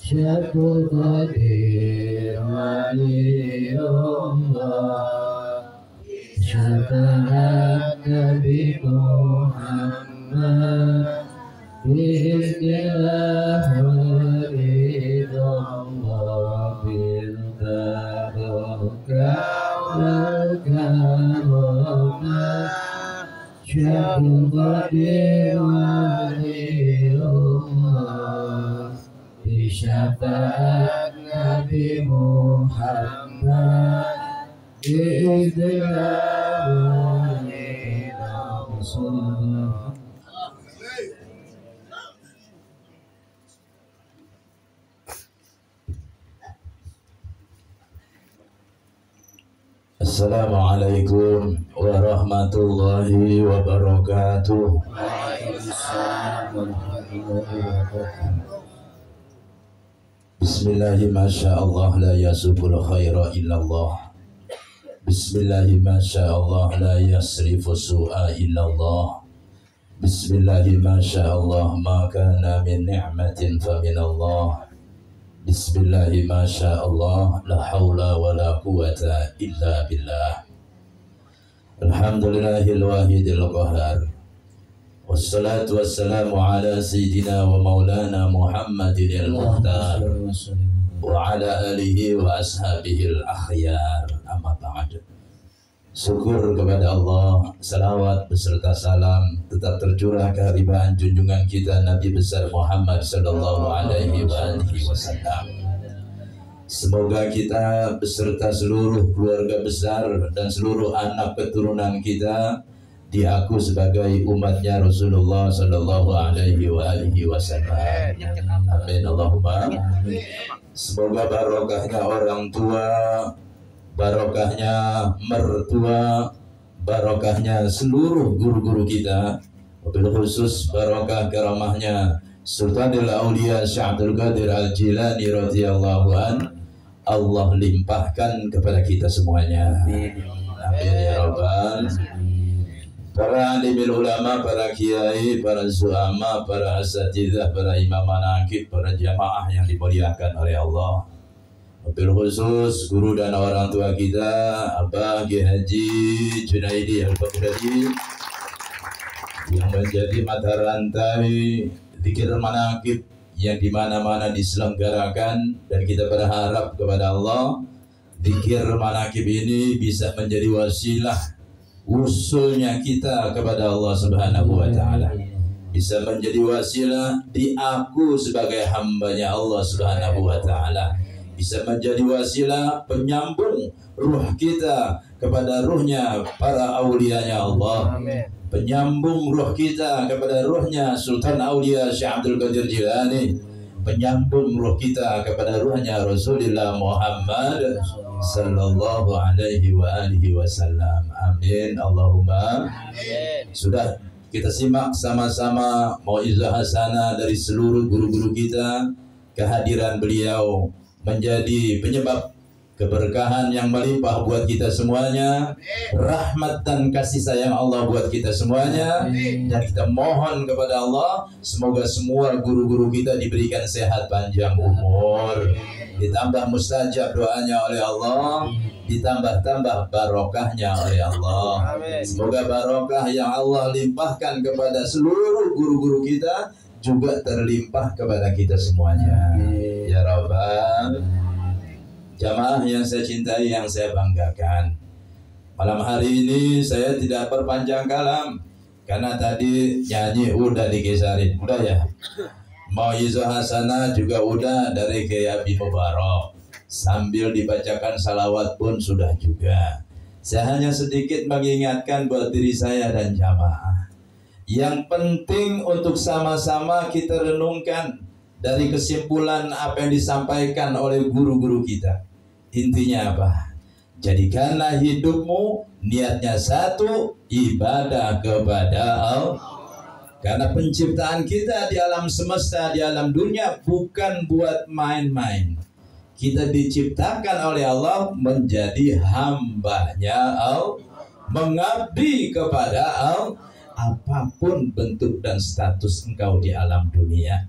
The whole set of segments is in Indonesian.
Syekh Qadir Wali Allah, syafaat Nabi Muhammad, biiznillah waridallah, bil barakah wal karamah. Syekh Qadir Wali Allah, syafaat Nabi Muhammad, biiznillah waridallah. Assalamualaikum warahmatullahi wabarakatuh. Waalaikumsalam warahmatullahi wabarakatuh. Bismillahi masyaallah la yasubul khaira illallah. Bismillahi masyaallah la yasrifu su'a illallah. Bismillahi masyaallah ma kana min ni'matin fa minallah. Bismillahi masyaallah la haula wa la quwata illa billah. Alhamdulillahil wahidil qahar. Wassalatu wassalamu ala sayyidina wa maulana Muhammadin al-Mukhtar wa ala alihi wa ashabihil akhyar, amma ba'd. Syukur kepada Allah, salawat beserta salam tetap tercurah kehadiran junjungan kita Nabi besar Muhammad sallallahu alaihi wasallam. Semoga kita beserta seluruh keluarga besar dan seluruh anak keturunan kita diaku sebagai umatnya Rasulullah sallallahu alaihi wasallam. Amin Allahumma. Semoga barokahnya orang tua, barokahnya mertua, barokahnya seluruh guru-guru kita, wabil khusus barokah karamahnya Sultanul Aulia Syekh Abdul Qadir Al-Jilani radhiyallahu an, Allah limpahkan kepada kita semuanya. Amin ya rabbal. Para alimil ulama, para kiai, para zuama, para asatidzah, para imam manaqib, para jamaah yang dimuliakan oleh Allah. Wabil khusus guru dan orang tua kita Abah Kiai Haji Junaidi Al-Baghdadi yang menjadi mata rantai zikir manaqib yang dimana-mana diselenggarakan, dan kita berharap kepada Allah zikir manaqib ini bisa menjadi wasilah usulnya kita kepada Allah Subhanahu wa ta'ala, bisa menjadi wasilah diaku sebagai hambanya Allah Subhanahu wa ta'ala, bisa menjadi wasilah penyambung ruh kita kepada ruhnya para aulianya Allah. Amin. Penyambung ruh kita kepada ruhnya Sultan Aulia Syekh Abdul Qadir Jilani, penyambung ruh kita kepada ruhnya Rasulullah Muhammad sallallahu alaihi wasallam. Amin Allahumma. Amin. Sudah kita simak sama-sama mau'izah hasanah dari seluruh guru-guru kita. Kehadiran beliau menjadi penyebab keberkahan yang melimpah buat kita semuanya, rahmat dan kasih sayang Allah buat kita semuanya. Dan kita mohon kepada Allah semoga semua guru-guru kita diberikan sehat panjang umur, ditambah mustajab doanya oleh Allah, ditambah-tambah barokahnya oleh Allah. Semoga barokah yang Allah limpahkan kepada seluruh guru-guru kita juga terlimpah kepada kita semuanya. Ya Rabbal. Jamaah yang saya cintai, yang saya banggakan, malam hari ini saya tidak perpanjang kalam karena tadi nyanyi udah digesarin, udah ya. Mau'izah hasanah juga udah dari Kiai Abi Mubarak, sambil dibacakan salawat pun sudah juga. Saya hanya sedikit mengingatkan buat diri saya dan jamaah, yang penting untuk sama-sama kita renungkan dari kesimpulan apa yang disampaikan oleh guru-guru kita. Intinya apa? Jadikanlah hidupmu niatnya satu, ibadah kepada Allah. Karena penciptaan kita di alam semesta, di alam dunia bukan buat main-main. Kita diciptakan oleh Allah menjadi hambanya Allah, mengabdi kepada Allah. Apapun bentuk dan status engkau di alam dunia,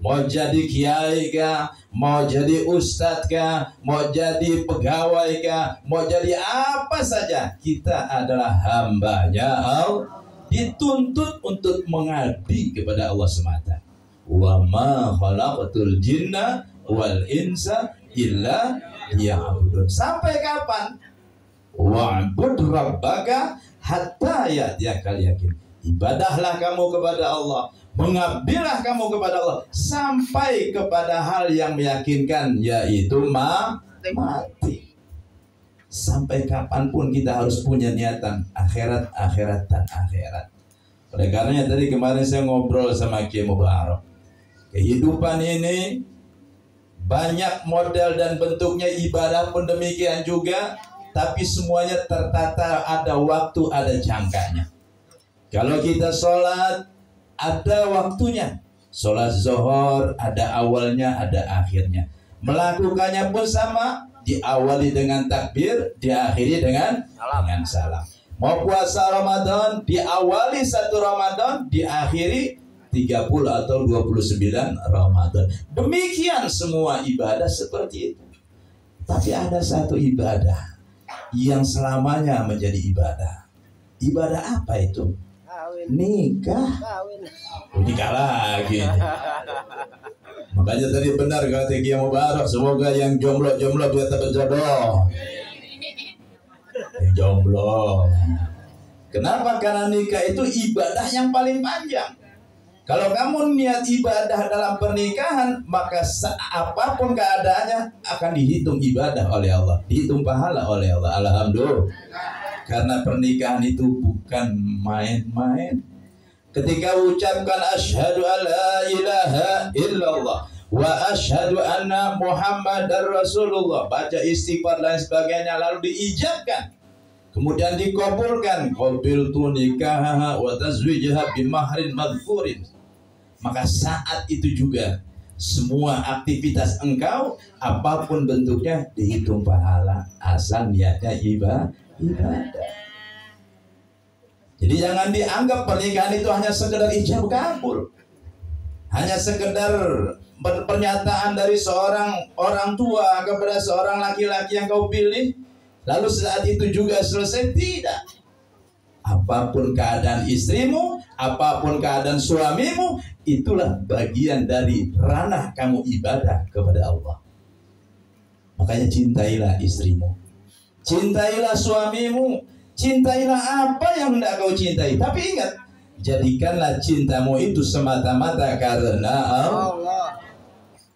mau jadi kiai kah, mau jadi ustadz kah, mau jadi pegawai kah, mau jadi apa saja, kita adalah hambanya Allah, dituntut untuk mengabdi kepada Allah semata. Wa ma khalaqatul jinna wal insa illa liya'budun. Sampai kapan? Wa'bud rabbaka hatta ya'tiyakal yakin. Ibadahlah kamu kepada Allah, mengabdilah kamu kepada Allah sampai kepada hal yang meyakinkan, yaitu mati. Sampai kapanpun kita harus punya niatan akhirat, akhirat, dan akhirat. Oleh karenanya tadi kemarin saya ngobrol sama Kiai Mubarak, kehidupan ini banyak model dan bentuknya, ibadah pun demikian juga, tapi semuanya tertata, ada waktu, ada jangkanya. Kalau kita sholat, ada waktunya. Sholat zuhur ada awalnya, ada akhirnya. Melakukannya pun sama, diawali dengan takbir, diakhiri dengan salam. Mau puasa Ramadan, diawali 1 Ramadan, diakhiri 30 atau 29 Ramadan. Demikian semua ibadah seperti itu. Tapi ada satu ibadah yang selamanya menjadi ibadah. Ibadah apa itu? Nikah. Nikah lagi. Makanya tadi benar kata Kiai Mubarak, semoga yang jomblo-jomblo biar berjodoh. Yang jomblo. Kenapa? Karena nikah itu ibadah yang paling panjang. Kalau kamu niat ibadah dalam pernikahan, maka apapun keadaannya akan dihitung ibadah oleh Allah, dihitung pahala oleh Allah. Alhamdulillah. Karena pernikahan itu bukan main-main. Ketika ucapkan asyhadu alla ilaha illallah wa asyhadu anna muhammadar rasulullah, baca istighfar dan sebagainya, lalu diijabkan, kemudian dikabulkan, qabiltu nikahaha wa tazwijaha bimahrin madhkurin, maka saat itu juga semua aktivitas engkau apapun bentuknya dihitung pahala, asal niatnya ibadah. Jadi jangan dianggap pernikahan itu hanya sekedar ijab kabul, hanya sekedar pernyataan dari seorang orang tua kepada seorang laki-laki yang kau pilih, lalu saat itu juga selesai. Tidak. Apapun keadaan istrimu, apapun keadaan suamimu, itulah bagian dari ranah kamu ibadah kepada Allah. Makanya cintailah istrimu, cintailah suamimu, cintailah apa yang hendak kau cintai. Tapi ingat, jadikanlah cintamu itu semata-mata karena Allah.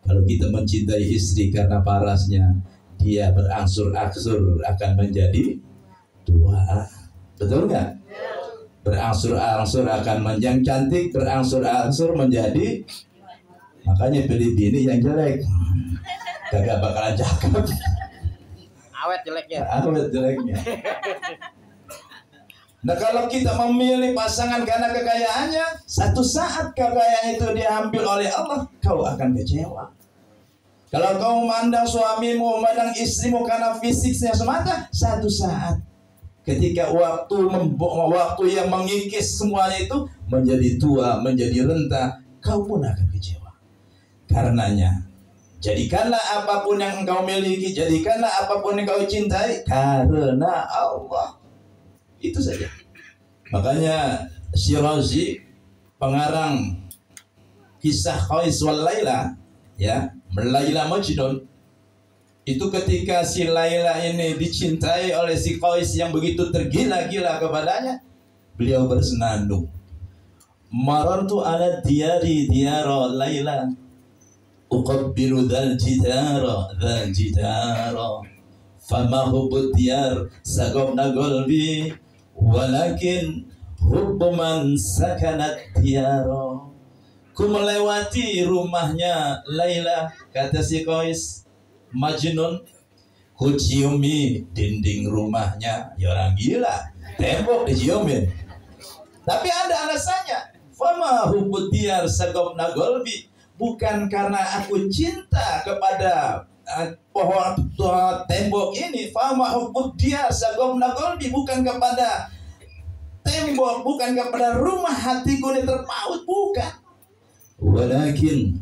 Kalau kita mencintai istri karena parasnya, dia berangsur-angsur akan menjadi tua. Betul nggak? Berangsur-angsur akan menjadi cantik, berangsur-angsur menjadi, makanya pilih bini yang jelek, kagak bakalan cakep. Awet jeleknya. Awet jeleknya. Nah kalau kita memilih pasangan karena kekayaannya, satu saat kekayaan itu diambil oleh Allah, kau akan kecewa. Kalau kau memandang suamimu, memandang istrimu karena fisiknya semata, satu saat ketika waktu yang mengikis semuanya itu menjadi tua, menjadi renta, kau pun akan kecewa. Karenanya, jadikanlah apapun yang engkau miliki, jadikanlah apapun yang kau cintai karena Allah. Itu saja. Makanya Syirazi, pengarang kisah Qais wal Laila, ya, Laila Majnun, itu ketika si Laila ini dicintai oleh si Qais yang begitu tergila-gila kepadanya, beliau bersenandung, marartu ala diyari diyara Laila uqabbilu dhal jidara fama hubbud diyar sagobna golbi walakin hubbu man sakanat diyara. Ku melewati rumahnya Laila, kata si Qais Majnun, ku ciumi dinding rumahnya. Ya orang gila, tembok diciumin. Tapi ada alasannya. Fama hubbud diyar sagobna golbi, bukan karena aku cinta kepada pohon tembok ini. Fama hubbud diyar sagobna golbi, bukan kepada tembok, bukan kepada rumah hatiku ini terpaut, bukan. Walakin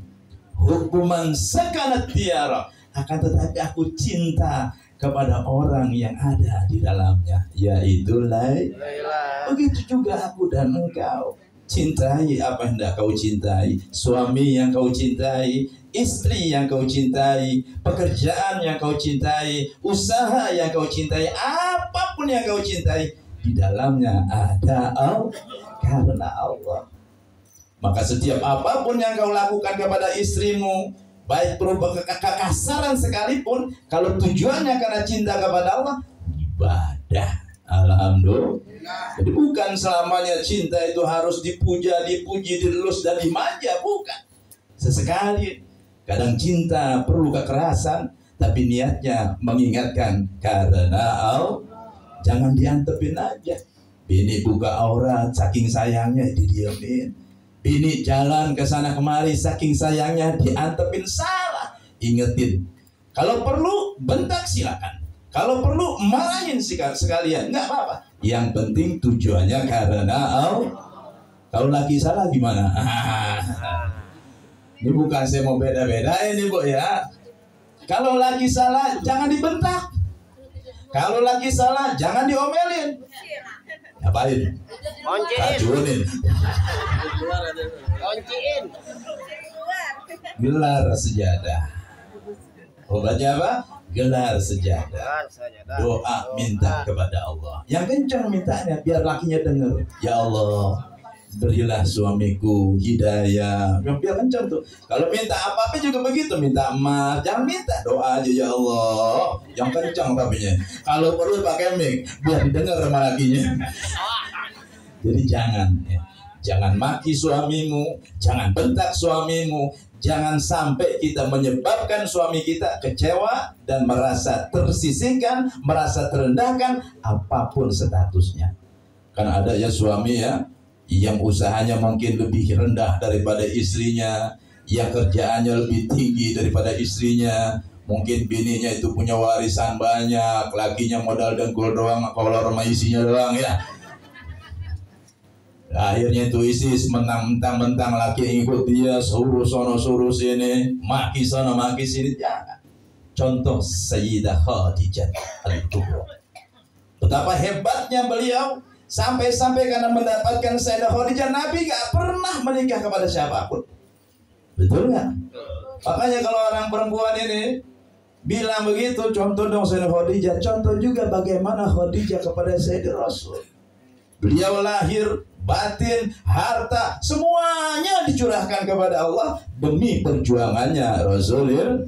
hukuman sakanat tiara, akan tetapi aku cinta kepada orang yang ada di dalamnya, yaitu Laila. Begitu juga aku dan engkau. Cintai apa yang hendak kau cintai, suami yang kau cintai, istri yang kau cintai, pekerjaan yang kau cintai, usaha yang kau cintai, apapun yang kau cintai, di dalamnya ada Allah, karena Allah. Maka setiap apapun yang kau lakukan kepada istrimu, baik berupa kekasaran sekalipun, kalau tujuannya karena cinta kepada Allah, ibadah. Alhamdulillah. Jadi bukan selamanya cinta itu harus dipuja, dipuji, dilus dan dimanja, bukan. Sesekali kadang cinta perlu kekerasan, tapi niatnya mengingatkan karena Allah. Jangan diantepin aja. Bini buka aurat saking sayangnya didiamin. Bini jalan ke sana kemari saking sayangnya diantepin, salah. Ingetin. Kalau perlu bentak silakan. Kalau perlu marahin sekalian, nggak apa-apa. Yang penting tujuannya karena Allah. Kalau lagi salah gimana? Ini bukan saya mau beda-beda ini Bu ya. Kalau lagi salah jangan dibentak. Kalau lagi salah jangan diomelin. Ngapain? Racunin. Kunciin. Gelar sejadah. Obatnya apa? Gelar sejadah. Doa minta kepada Allah. Yang kencang mintanya biar lakinya dengar. Ya Allah, berilah suamiku hidayah. Biar kencang tuh. Kalau minta apa-apa juga begitu. Minta emas, jangan minta doa aja ya Allah. Yang kencang tapinya. Kalau perlu pakai mic biar didengar sama lakinya. Jadi jangan ya. Jangan maki suamimu, jangan bentak suamimu, jangan sampai kita menyebabkan suami kita kecewa dan merasa tersisihkan, merasa terendahkan apapun statusnya. Karena ada ya suami ya yang usahanya mungkin lebih rendah daripada istrinya, yang kerjaannya lebih tinggi daripada istrinya. Mungkin bininya itu punya warisan banyak, lakinya modal dengkul doang, kalau sama isinya doang ya. Akhirnya itu ISIS mentang-mentang laki ikut dia, suruh sono suruh sini, maki sono maki sini. Jangan. Contoh Sayyidah Khadijah Al-Kubra. Betapa hebatnya beliau, sampai-sampai karena mendapatkan Sayyidah Khadijah, Nabi gak pernah menikah kepada siapapun. Betul nggak? Makanya kalau orang perempuan ini bilang begitu, contoh dong Sayyidah Khadijah, contoh juga bagaimana Khadijah kepada Sayyidina Rasul. Beliau lahir, batin, harta, semuanya dicurahkan kepada Allah demi perjuangannya Rasulullah.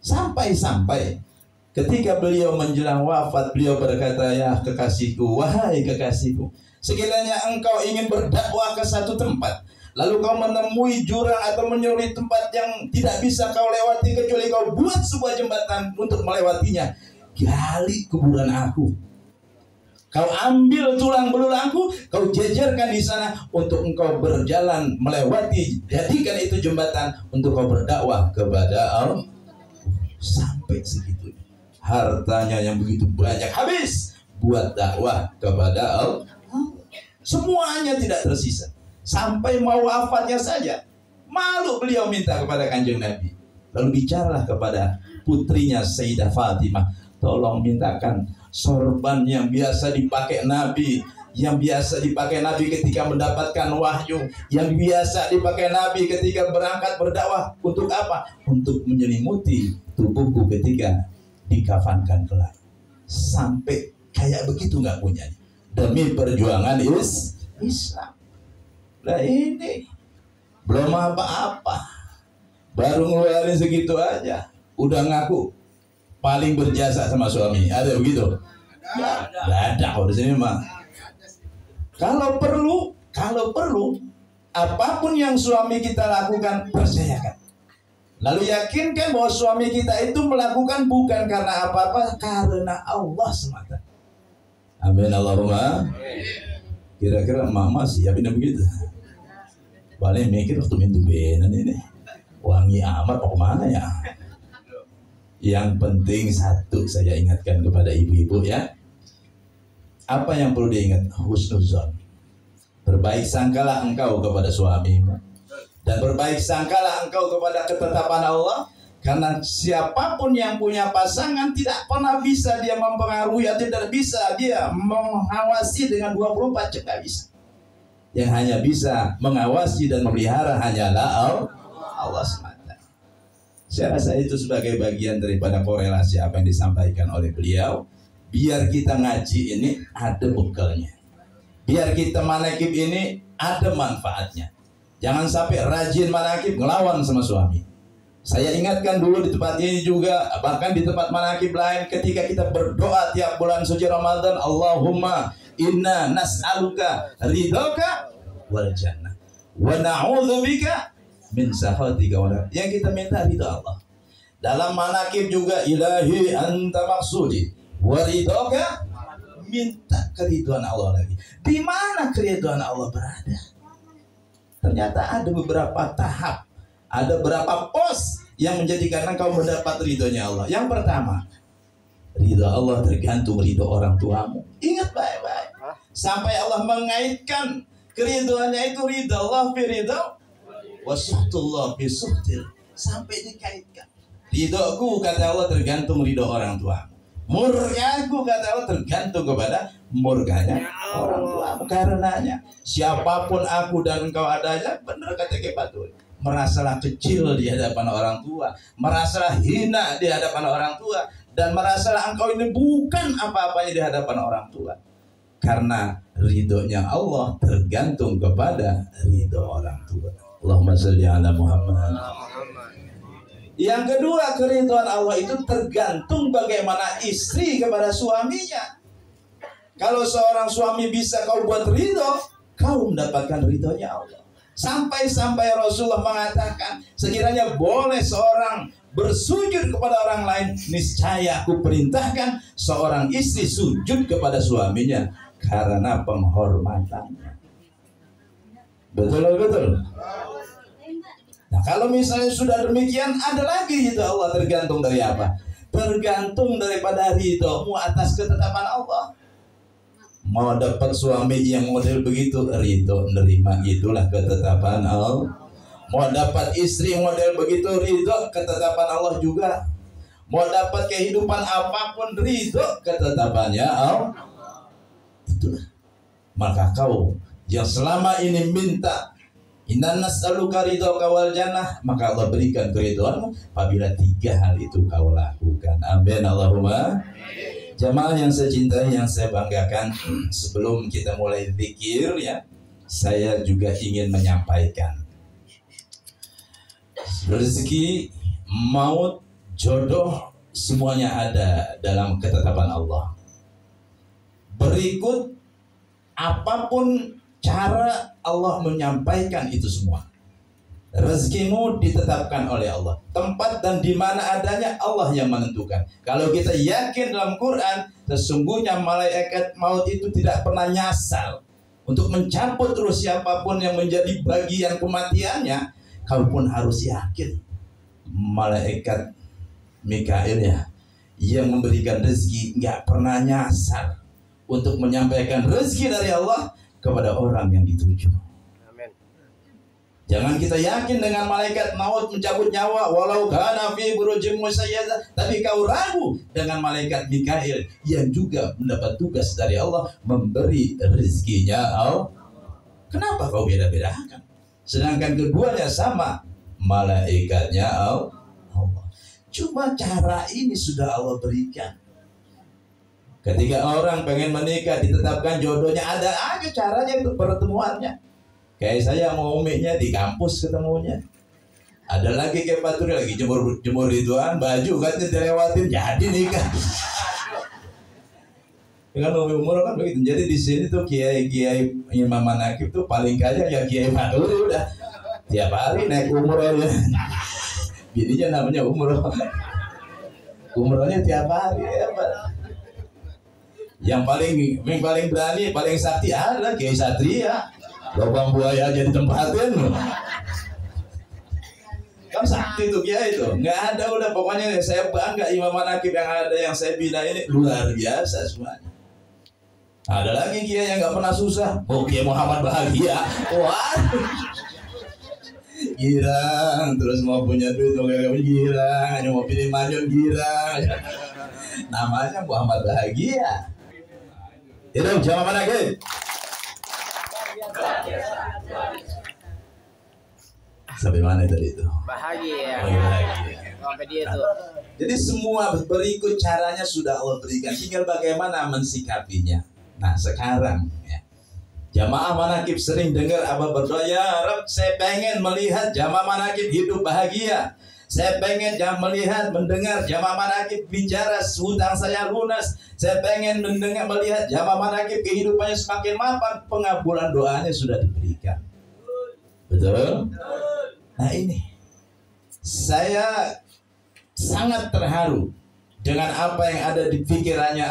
Sampai-sampai ketika beliau menjelang wafat, beliau berkata, ya kekasihku, wahai kekasihku, sekiranya engkau ingin berdakwah ke satu tempat, lalu kau menemui jurang atau menyuri tempat yang tidak bisa kau lewati kecuali kau buat sebuah jembatan untuk melewatinya, gali kuburan aku. Kau ambil tulang belulangku, kau jejerkan di sana untuk engkau berjalan melewati, jadikan itu jembatan untuk kau berdakwah kepada Allah. Sampai segitu, hartanya yang begitu banyak habis buat dakwah kepada Allah. Semuanya tidak tersisa. Sampai mau wafatnya saja, malu beliau minta kepada Kanjeng Nabi. Lalu bicaralah kepada putrinya Sayyidah Fatimah, tolong mintakan sorban yang biasa dipakai Nabi, yang biasa dipakai Nabi ketika mendapatkan wahyu, yang biasa dipakai Nabi ketika berangkat berdakwah. Untuk apa? Untuk menyelimuti tubuhku ketika dikafankan kelak. Sampai kayak begitu nggak punya, demi perjuangan Islam. Nah ini belum apa-apa, baru ngeluarin segitu aja udah ngaku paling berjasa sama suami. Ada begitu? Nggak ada kalau di sini mah. Kalau perlu, apapun yang suami kita lakukan, percayakan. Lalu yakinkan bahwa suami kita itu melakukan bukan karena apa-apa, karena Allah semata. Amin Allahumma. Kira-kira mama siapin begitu. Paling mikir waktu minum benan ini wangi amat, mau kemana ya? Yang penting satu saya ingatkan kepada ibu-ibu ya. Apa yang perlu diingat? Husnuzon. Berbaik sangkalah engkau kepada suamimu. Dan berbaik sangkalah engkau kepada ketetapan Allah, karena siapapun yang punya pasangan tidak pernah bisa dia mempengaruhi atau tidak bisa dia mengawasi dengan 24 jam, tidak bisa. Yang hanya bisa mengawasi dan memelihara hanyalah Allah semata. Saya rasa itu sebagai bagian daripada korelasi apa yang disampaikan oleh beliau. Biar kita ngaji ini ada bekalnya, biar kita manakib ini ada manfaatnya. Jangan sampai rajin manakib ngelawan sama suami. Saya ingatkan dulu di tempat ini juga, bahkan di tempat manakib lain, ketika kita berdoa tiap bulan suci Ramadan, Allahumma inna nas'aluka ridhoka wal jannah wa na'udzubika min sakhatika wa nar. Yang kita minta ridha Allah. Dalam manakib juga, ilahi anta maksudi wa ridhoka, minta keridhaan Allah lagi. Di mana keridhaan Allah berada? Ternyata ada beberapa tahap, ada beberapa pos yang menjadikan engkau mendapat ridhonya Allah. Yang pertama, ridha Allah tergantung ridha orang tuamu. Ingat baik-baik. Sampai Allah mengaitkan keridhaannya itu ridha Allah fi ridha wa suhtullah fi suhtil. Sampai dikaitkan. Ridhaku kata Allah tergantung ridha orang tuamu. Murkaku kata Allah tergantung kepada murkanya orang tuamu. Karenanya siapapun aku dan engkau adanya, benar kata Kepatul, merasalah kecil di hadapan orang tua, merasalah hina di hadapan orang tua, dan merasalah engkau ini bukan apa-apanya di hadapan orang tua. Karena ridhonya Allah tergantung kepada ridho orang tua. Allahumma sholli ala Muhammad. Yang kedua, keridhaan Allah itu tergantung bagaimana istri kepada suaminya. Kalau seorang suami bisa kau buat ridho, kau mendapatkan ridhonya Allah. Sampai-sampai Rasulullah mengatakan, sekiranya boleh seorang bersujud kepada orang lain, niscaya aku perintahkan seorang istri sujud kepada suaminya karena penghormatannya. Betul. Nah, kalau misalnya sudah demikian, ada lagi itu Allah tergantung dari apa? Tergantung daripada ridhomu atas ketetapan Allah. Mau dapat suami yang model begitu, ridho nerima, itulah ketetapan Allah. Mau dapat istri yang model begitu, ridho, ketetapan Allah juga. Mau dapat kehidupan apapun, ridho, ketetapannya Allah. Itulah. Maka kau yang selama ini minta inna nas'aluka ridhoka wal jannah, maka Allah berikan keridhaanmu apabila 3 hal itu kau lakukan. Amin Allahumma. Jamaah yang saya cintai, yang saya banggakan, sebelum kita mulai zikir ya, saya juga ingin menyampaikan rezeki, maut, jodoh semuanya ada dalam ketetapan Allah. Berikut apapun cara Allah menyampaikan itu semua. Rezekimu ditetapkan oleh Allah. Tempat dan di mana adanya Allah yang menentukan. Kalau kita yakin dalam Quran, sesungguhnya malaikat maut itu tidak pernah nyasar untuk mencabut terus siapapun yang menjadi bagian kematiannya. Kau pun harus yakin malaikat Mikail ya, yang memberikan rezeki, nggak pernah nyasar untuk menyampaikan rezeki dari Allah kepada orang yang dituju. Amin. Jangan kita yakin dengan malaikat maut mencabut nyawa walau kana fi burujim musayyadah, tapi kau ragu dengan malaikat Mikail yang juga mendapat tugas dari Allah memberi rezekinya Allah. Kenapa kau beda-bedakan? Sedangkan keduanya sama, malaikatnya Allah. Cuma cara ini sudah Allah berikan. Ketika orang pengen menikah, ditetapkan jodohnya, ada aja caranya untuk pertemuannya. Kayak saya mau umiknya di kampus ketemunya. Ada lagi kayak Paturi lagi jemur Ridwan, baju katanya dilewatin, jadi nikah. Dengan umur kan begitu. Jadi di sini tuh kiai Imam Manakib tuh paling kaya ya Kiai Paturi, udah tiap hari naik umur aja. Bininya namanya umroh. Umrohnya tiap hari ya, Pak. Yang paling berani, paling sakti adalah Kiai Satria. Lubang buaya aja ditempatin. Kan sakti tuh Kiai itu. Nggak ada udah, pokoknya saya bangga Imam Manakib yang ada yang saya bina ini luar biasa semuanya. Ada lagi Kiai yang nggak pernah susah. Oh, Kiai Muhammad Bahagia. Wah. girang, terus mau punya duit mau gak girang, hanya mau pilih manyun girang. Namanya Muhammad Bahagia. Itu jamaah mana ke? Sampai mana tadi itu? Bahagia. Bahagia. Sampai dia tuh. Jadi semua berikut caranya sudah Allah berikan, tinggal bagaimana mensikapinya. Nah sekarang ya, jamaah manakib sering dengar Abah berdoa, ya Rabb, saya pengen melihat jamaah manakib hidup bahagia. Saya pengen melihat, mendengar jamaah manakib bicara hutang saya lunas. Saya pengen melihat jamaah manakib kehidupannya semakin mapan. Pengabulan doanya sudah diberikan. Betul? Nah ini, saya sangat terharu dengan apa yang ada di pikirannya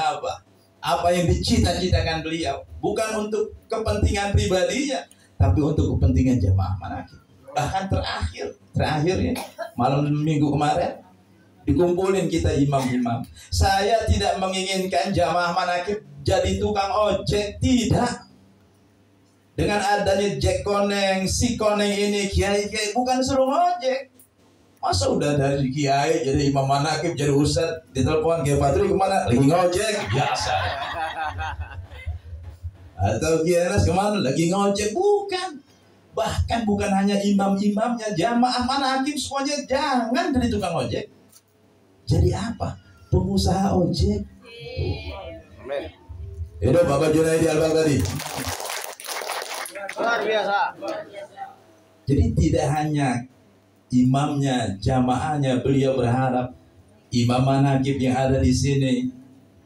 apa yang dicita-citakan beliau, bukan untuk kepentingan pribadinya, tapi untuk kepentingan jamaah manakib. Bahkan terakhir ya, malam minggu kemarin dikumpulin kita imam-imam. Saya tidak menginginkan jamaah manakib jadi tukang ojek, tidak. Dengan adanya Jack Koneng, si Koneng ini, kiai bukan suruh ngojek. Masa udah dari kiai jadi imam manakib jadi ustad ditelepon Kiai Fadri kemana? Lagi ngojek biasa. Atau Kiai Anas kemana? Lagi ngojek, bukan. Bahkan bukan hanya imam-imamnya, jamaah manakib semuanya jangan jadi tukang ojek. Jadi apa? Pengusaha ojek. Amin. Itu Bapak Junaidi Al-Baghdadi. Luar biasa. Jadi tidak hanya imamnya, jamaahnya, beliau berharap imam manakib yang ada di sini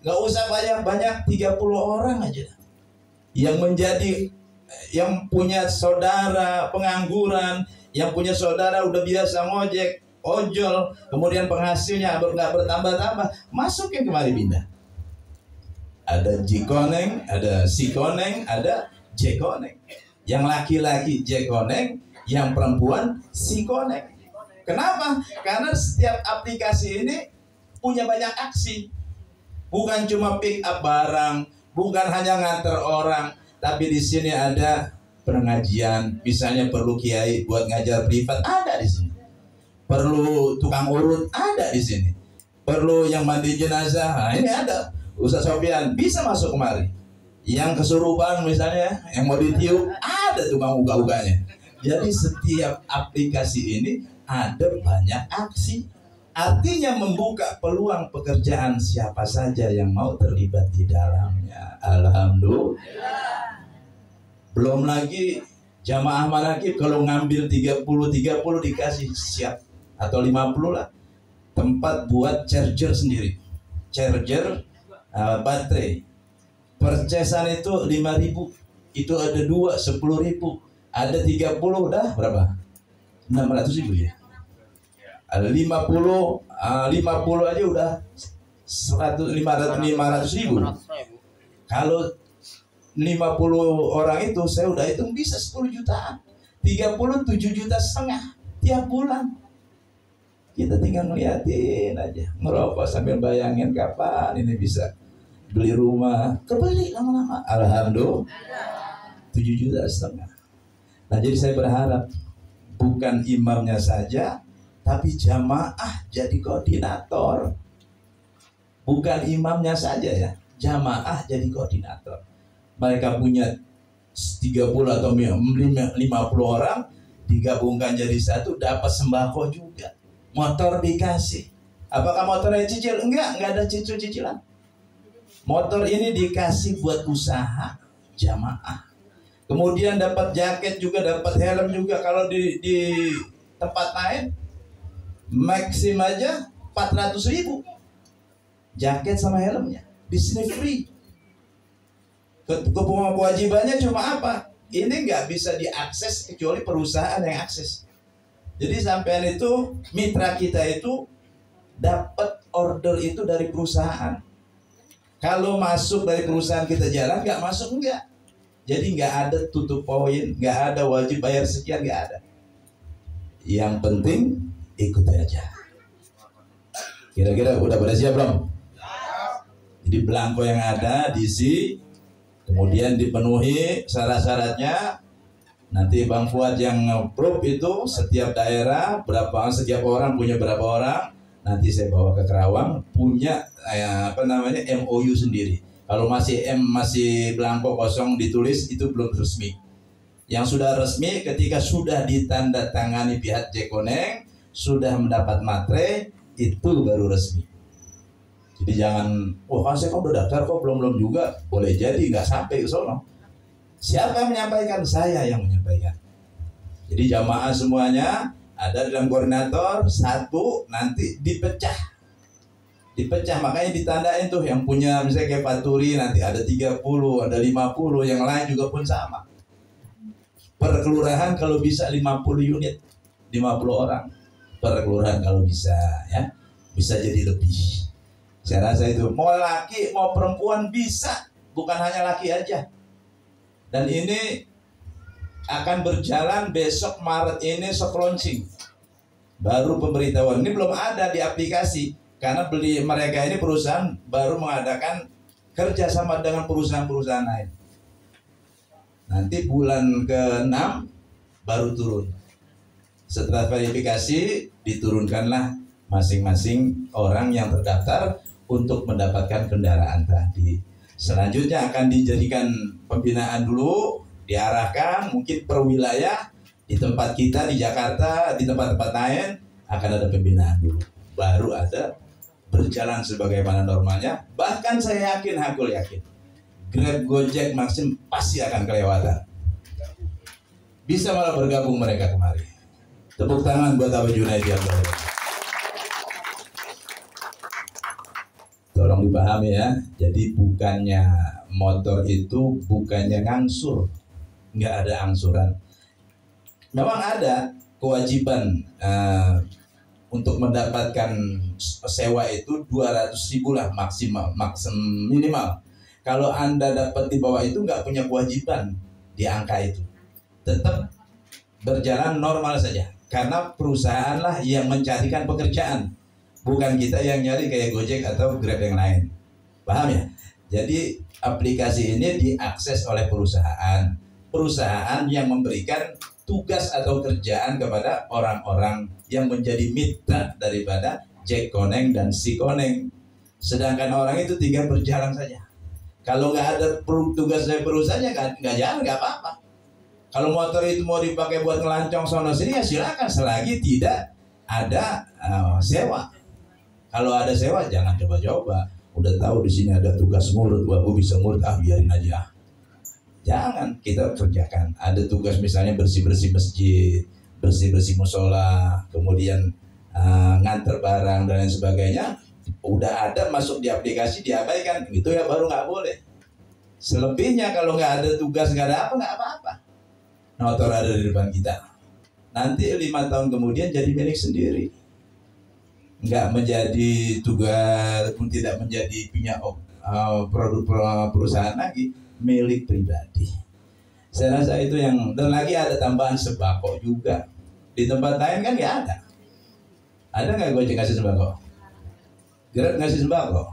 nggak usah banyak-banyak, 30 orang aja yang menjadi, yang punya saudara pengangguran, yang punya saudara udah biasa ngojek, ojol, kemudian penghasilnya nggak bertambah-tambah, masukin kemari pindah. Ada Jikoneng, ada Sikoneng, ada Jekoneng. Yang laki-laki Jekoneng, yang perempuan Sikoneng. Kenapa? Karena setiap aplikasi ini punya banyak aksi. Bukan cuma pick up barang, bukan hanya nganter orang, tapi di sini ada pengajian. Misalnya perlu kiai buat ngajar privat, ada di sini. Perlu tukang urut, ada di sini. Perlu yang mandi jenazah, nah ini ada. Ustaz Sofian bisa masuk kemari. Yang kesurupan misalnya, yang mau ditiup, ada tukang uga-uganya. Jadi setiap aplikasi ini ada banyak aksi. Artinya membuka peluang pekerjaan siapa saja yang mau terlibat di dalamnya. Alhamdulillah. Belum lagi jamaah manakib kalau ngambil 30 dikasih siap, atau 50 lah, tempat buat charger sendiri. Charger baterai. Percesan itu 5.000. Itu ada 2 10.000. Ada 30 udah berapa? 600.000 ya. Ada 50 aja udah 500.000. Kalau 50 orang itu saya udah hitung bisa 10 jutaan. 30 7,5 juta tiap bulan. Kita tinggal ngeliatin aja, ngerokok sambil bayangin kapan ini bisa beli rumah, kebeli lama-lama. Alhamdulillah 7,5 juta. Nah jadi saya berharap bukan imamnya saja, tapi jamaah jadi koordinator. Bukan imamnya saja ya, jamaah jadi koordinator. Mereka punya 30 atau 50 orang, digabungkan jadi satu, dapat sembako juga. Motor dikasih. Apakah motornya cicil? Enggak ada cicilan. Motor ini dikasih buat usaha jamaah. Kemudian dapat jaket juga, dapat helm juga. Kalau di tempat lain maksim aja 400.000 jaket sama helmnya. Di sini free. Kewajibannya cuma apa? Ini nggak bisa diakses kecuali perusahaan yang akses. Jadi sampean itu, mitra kita itu dapat order itu dari perusahaan. Kalau masuk dari perusahaan kita jalan, nggak masuk enggak. Jadi nggak ada tutup poin, nggak ada wajib bayar sekian, nggak ada. Yang penting ikut aja. Kira-kira udah pada siap belum? Jadi belangko yang ada diisi, kemudian dipenuhi syarat-syaratnya. Nanti Bang Fuad yang nge-proof itu setiap daerah berapa, setiap orang punya berapa orang. Nanti saya bawa ke Kerawang punya MOU sendiri. Kalau masih belangko kosong ditulis itu belum resmi. Yang sudah resmi ketika sudah ditandatangani pihak Jekoneng, sudah mendapat materai, itu baru resmi. Jadi jangan, kan saya udah daftar kok belum juga, boleh jadi nggak sampai ke sono. Siapa yang menyampaikan? Saya yang menyampaikan. Jadi jamaah semuanya ada dalam koordinator, satu nanti dipecah, makanya ditandain tuh yang punya misalnya kayak Paturi nanti ada 30, ada 50, yang lain juga pun sama. Per kelurahan kalau bisa 50 unit, 50 orang per kelurahan kalau bisa, ya bisa jadi lebih. Saya rasa itu mau laki mau perempuan bisa, bukan hanya laki aja. Dan ini akan berjalan besok Maret ini soft launching. Baru pemberitahuan ini belum ada di aplikasi karena mereka ini perusahaan baru mengadakan kerjasama dengan perusahaan-perusahaan lain. Nanti bulan ke-6 baru turun. Setelah verifikasi diturunkanlah masing-masing orang yang terdaftar untuk mendapatkan kendaraan tadi. Selanjutnya akan dijadikan pembinaan dulu, diarahkan mungkin per wilayah. Di tempat kita di Jakarta, di tempat-tempat lain akan ada pembinaan dulu. Baru ada berjalan sebagaimana normalnya. Bahkan saya yakin, Hakul yakin, Grab, Gojek, Maxim pasti akan kelewatan. Bisa malah bergabung mereka kemari. Tepuk tangan buat Abu Junaidi. Tolong dipahami ya. Jadi bukannya motor itu bukannya ngangsur, nggak ada angsuran. Memang ada kewajiban untuk mendapatkan sewa itu 200.000 lah maksimal, minimal. Kalau Anda dapat di bawah itu nggak punya kewajiban di angka itu, tetap berjalan normal saja. Karena perusahaan lah yang mencarikan pekerjaan, bukan kita yang nyari kayak Gojek atau Grab yang lain. Paham ya? Jadi aplikasi ini diakses oleh perusahaan yang memberikan tugas atau kerjaan kepada orang-orang yang menjadi mitra daripada Jekoneng dan Sikoneng. Sedangkan orang itu tinggal berjalan saja. Kalau nggak ada tugas dari perusahaannya nggak jalan, nggak apa-apa. Kalau motor itu mau dipakai buat ngelancong sono sini ya silakan, selagi tidak ada sewa. Kalau ada sewa jangan coba-coba. Udah tahu di sini ada tugas ngurut, aku bisa ngurut, biarin aja. Jangan, kita kerjakan. Ada tugas misalnya bersih-bersih masjid, bersih-bersih musola, kemudian nganter barang dan lain sebagainya. Udah ada masuk di aplikasi, diabaikan, itu ya baru nggak boleh. Selebihnya kalau nggak ada tugas, nggak ada nggak apa-apa. Motor ada di depan kita. Nanti 5 tahun kemudian jadi milik sendiri. Nggak menjadi tugas pun tidak menjadi punya produk perusahaan lagi, milik pribadi. Saya rasa itu yang, dan lagi ada tambahan sembako juga. Di tempat lain kan nggak ada. Ada nggak Gojek kasih sembako? Grab ngasih sembako?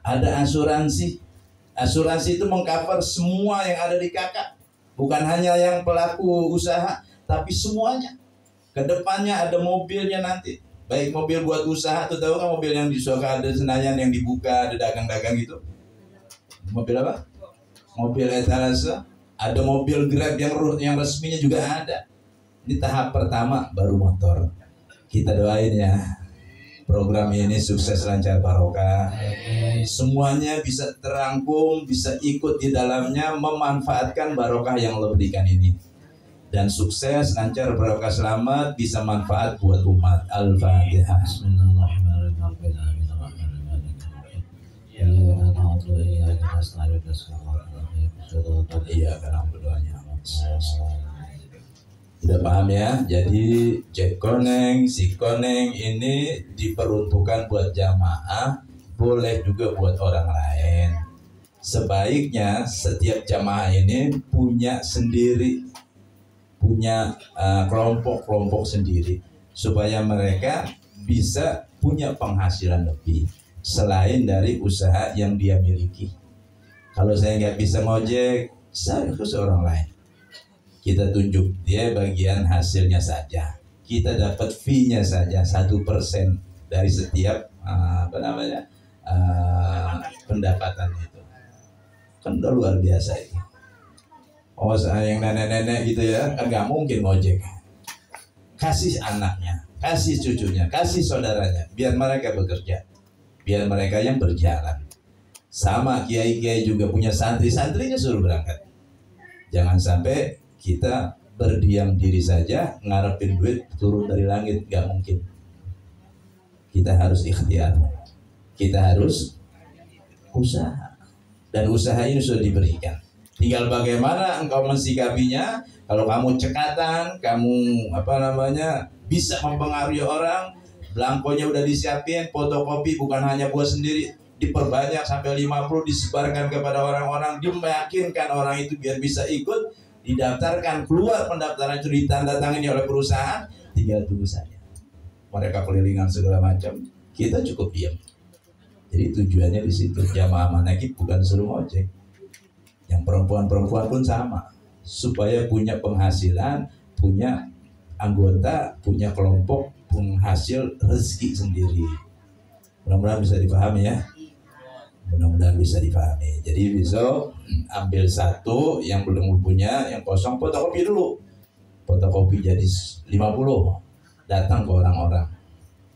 Ada asuransi. Asuransi itu mengcover semua yang ada di kakak, bukan hanya yang pelaku usaha, tapi semuanya. Kedepannya ada mobilnya nanti, baik mobil buat usaha, tuh tahu kan mobil yang di Soka ada Senayan yang dibuka, ada dagang-dagang gitu. Mobil apa? Mobil etalase. Ada mobil Grab yang resminya juga ada. Ini tahap pertama, baru motor. Kita doain ya, program ini sukses, lancar, barokah. Semuanya bisa terangkum, bisa ikut di dalamnya, memanfaatkan barokah yang Allah berikan ini. Dan sukses, lancar, barokah, selamat, bisa manfaat buat umat. Al-Fatihah. Iya, karena berdoanya. Sudah paham ya? Jadi Jekoneng, Sikoneng ini diperuntukkan buat jamaah, boleh juga buat orang lain. Sebaiknya setiap jamaah ini punya sendiri, punya kelompok-kelompok sendiri, supaya mereka bisa punya penghasilan lebih selain dari usaha yang dia miliki. Kalau saya nggak bisa ngojek, saya harus orang lain. kita tunjuk dia bagian hasilnya saja, kita dapat fee-nya saja 1% dari setiap pendapatan itu, kan udah luar biasa itu. Oh, saya yang nenek-nenek gitu ya, kan nggak mungkin ngojek. Kasih anaknya, kasih cucunya, kasih saudaranya, biar mereka bekerja, biar mereka yang berjalan. Sama kiai-kiai juga punya santri-santrinya, suruh berangkat. Jangan sampai kita berdiam diri saja, ngarepin duit turun dari langit, nggak mungkin. Kita harus ikhtiar, kita harus usaha, dan usaha ini sudah diberikan. Tinggal bagaimana engkau mensikapinya. Kalau kamu cekatan, kamu bisa mempengaruhi orang, belangkonya udah disiapin, fotokopi bukan hanya buat sendiri, diperbanyak sampai 50, disebarkan kepada orang-orang, dimeyakinkan orang itu biar bisa ikut, didaftarkan, keluar pendaftaran itu ditandatangani oleh perusahaan, tinggal tunggu saja. Mereka kelilingan segala macam, kita cukup diam. Jadi tujuannya di situ, jamaah manakib bukan suruh ojek. Yang perempuan-perempuan pun sama, supaya punya penghasilan, punya anggota, punya kelompok, penghasil rezeki sendiri. Mudah-mudahan bisa dipahami ya. Mudah-mudahan bisa dipahami. Jadi besok ambil satu yang belum punya, yang kosong fotokopi dulu. Fotokopi jadi 50. Datang ke orang-orang,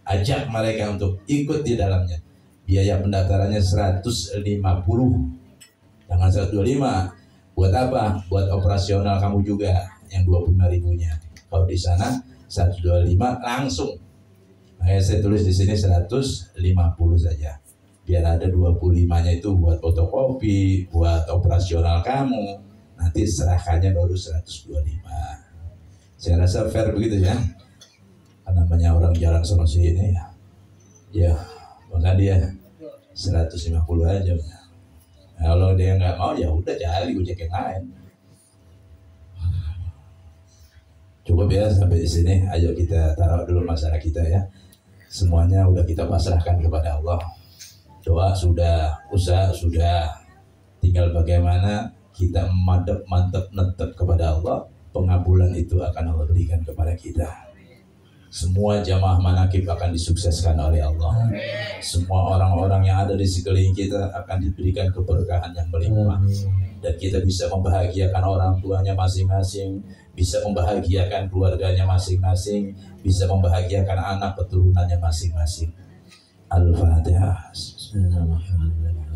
ajak mereka untuk ikut di dalamnya. Biaya pendaftarannya 150. Jangan 125. Buat apa? Buat operasional kamu juga yang 25.000-nya. Kalau di sana 125 langsung. Makanya saya tulis di sini 150 saja. Biar ada 25-nya itu buat fotokopi, buat operasional kamu. Nanti serahkannya baru 125. Saya rasa fair begitu ya. Namanya orang jalan sama sini ya. Ya, maka dia 150 aja. Kalau dia nggak mau ya udah cari ojek yang lain. Cukup ya sampai di sini. Ayo kita taruh dulu masalah kita ya. Semuanya udah kita pasrahkan kepada Allah. Doa sudah, usaha sudah. Tinggal bagaimana kita mantap netep kepada Allah. Pengabulan itu akan Allah berikan kepada kita. Semua jamaah manakib akan disukseskan oleh Allah. Semua orang-orang yang ada di sekeliling kita akan diberikan keberkahan yang melimpah. Dan kita bisa membahagiakan orang tuanya masing-masing, bisa membahagiakan keluarganya masing-masing, bisa membahagiakan anak keturunannya masing-masing. Al-Fatihah. Bismillahirrahmanirrahim.